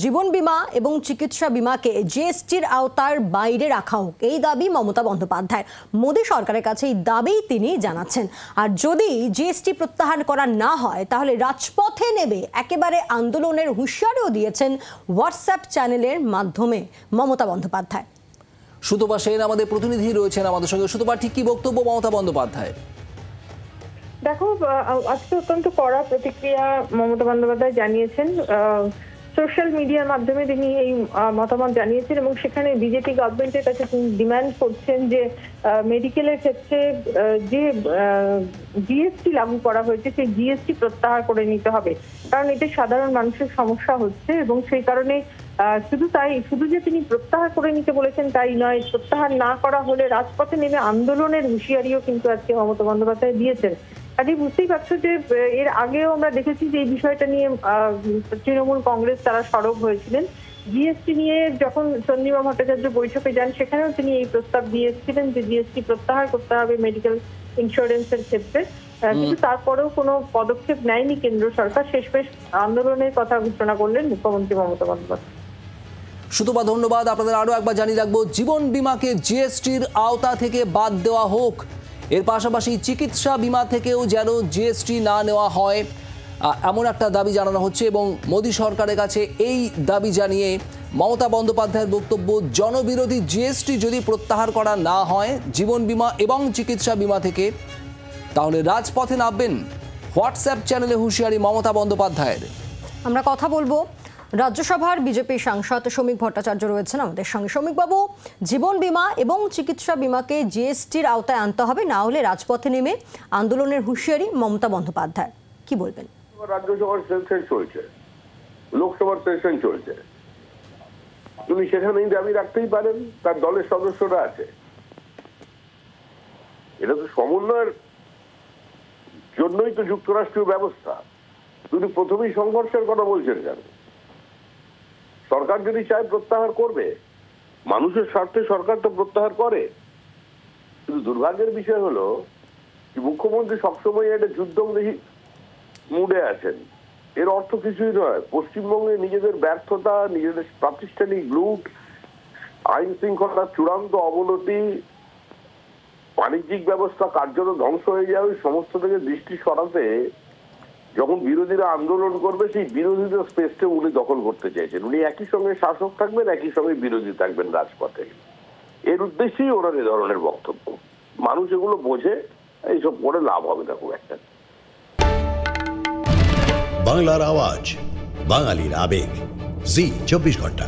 জীবন বীমা এবং চিকিৎসা বীমাকে জিএসটির আওতার বাইরে রাখা হোক, এই দাবি মমতা বন্দ্যোপাধ্যায়। মোদী সরকারের কাছে এই দাবি তিনি জানাচ্ছেন। আর যদি জিএসটি প্রত্যাহার করা না হয় তাহলে রাজপথে নেমে একেবারে আন্দোলনের হুঁশিয়ারিও দিয়েছেন হোয়াটসঅ্যাপ চ্যানেলের মাধ্যমে মমতা বন্দ্যোপাধ্যায়। সুতপা সেন আমাদের প্রতিনিধি রয়েছেন আমাদের সঙ্গে। সুতপা, ঠিক কি বক্তব্য মমতা বন্দ্যোপাধ্যায়? দেখো, আজকে অত্যন্ত কড়া প্রতিক্রিয়া মমতা বন্দ্যোপাধ্যায় জানিয়েছেন। সোশ্যাল মিডিয়ার মাধ্যমে তিনি এই মতামত জানিয়েছেন এবং সেখানে বিজেপি গভর্নমেন্টের কাছে তিনি ডিমান্ড করছেন যে মেডিকেলের ক্ষেত্রে যে জিএসটি লাগু করা হয়েছে সেই জিএসটি প্রত্যাহার করে নিতে হবে, কারণ এতে সাধারণ মানুষের সমস্যা হচ্ছে। এবং সেই কারণে শুধু যে তিনি প্রত্যাহার করে নিতে বলেছেন তাই নয়, প্রত্যাহার না করা হলে রাজপথে নেমে আন্দোলনের হুঁশিয়ারিও কিন্তু আজকে মমতা বন্দ্যোপাধ্যায় দিয়েছেন। কাজে বুঝতেই পারছো যে এর আগেও আমরা দেখেছি যে এই বিষয়টা নিয়ে তৃণমূল কংগ্রেস তারা সরব হয়েছিলেন। জিএসটি নিয়ে যখন চন্দ্রিমা ভট্টাচার্য বৈঠকে যান সেখানেও তিনি এই প্রস্তাব দিয়ে এসেছিলেন যে জিএসটি প্রত্যাহার করতে হবে মেডিকেল ইন্স্যুরেন্সের ক্ষেত্রে, কিন্তু তারপরেও কোনো পদক্ষেপ নেয়নি কেন্দ্র সরকার। শেষমেশ আন্দোলনের কথা ঘোষণা করলেন মুখ্যমন্ত্রী মমতা বন্দ্যোপাধ্যায়। সুতপা, ধন্যবাদ। আপনাদের আরো একবার জানিয়ে রাখবো, জীবন বীমাকে জিএসটির আওতা থেকে বাদ দেওয়া হোক, এর পাশাপাশি চিকিৎসা বীমা থেকেও যেন জিএসটি না নেওয়া হয়, এমন একটা দাবি জানানো হচ্ছে। এবং মোদী সরকারের কাছে এই দাবি জানিয়ে মমতা বন্দ্যোপাধ্যায়ের বক্তব্য, জনবিরোধী জিএসটি যদি প্রত্যাহার করা না হয় জীবন বীমা এবং চিকিৎসা বীমা থেকে, তাহলে রাজপথে নামবেন। হোয়াটসঅ্যাপ চ্যানেলে হুঁশিয়ারি মমতা বন্দ্যোপাধ্যায়ের। আমরা কথা বলবো, রাজ্যসভার বিজেপি সাংসদ শ্রমিক ভট্টাচার্য রয়েছেন আমাদের সঙ্গে। শ্রমিকবাবু, জীবন বীমা এবং চিকিৎসা বীমাকে জিএসটির আওতায় আনতে হবে, না হলে রাজপথে নেমে আন্দোলনের হুঁশিয়ারি মমতা বন্দ্যোপাধ্যায়, কি বলবেন? রাজ্যসভার সেশন চলছে, লোকসভার সেশন চলছে, তিনি সেখানেই দাবি রাখতেই পারেন, তার দলের সদস্যরা আছে। এটা তো সমন্বয়ের জন্যই তো যুক্তরাষ্ট্রীয় ব্যবস্থা। তিনি প্রথমেই সংঘর্ষের কথা বলছেন কেন? সরকার যদি চায় প্রত্যাহার করবে, মানুষের স্বার্থে সরকার তো প্রত্যাহার করে। কিন্তু দুর্ভাগ্যের বিষয় হলো যে মুখ্যমন্ত্রী সবসময় একটা যুদ্ধমুখী মুডে আছেন। এর অর্থ কিছুই নয়। পশ্চিমবঙ্গে নিজেদের ব্যর্থতা, নিজেদের প্রাতিষ্ঠানিক লুট, আইন শৃঙ্খলার চূড়ান্ত অবনতি, বাণিজ্যিক ব্যবস্থা কার্যত ধ্বংস হয়ে যাবে, সমস্ত থেকে দৃষ্টি সরাতে যখন বিরোধীরা আন্দোলন করবে সেই বিরোধীদের স্পেসটা উনি দখল করতে চাইছেন। উনি একই সঙ্গে শাসক থাকবেন, একই সঙ্গে বিরোধী থাকবেন রাজপথে। এর উদ্দেশ্যেই ওনার এ ধরনের বক্তব্য। মানুষ এগুলো বোঝে, এইসব করে লাভ হবে না খুব একটা। বাংলার আওয়াজ, বাঙালির আবেগ, জি 24 ঘন্টা।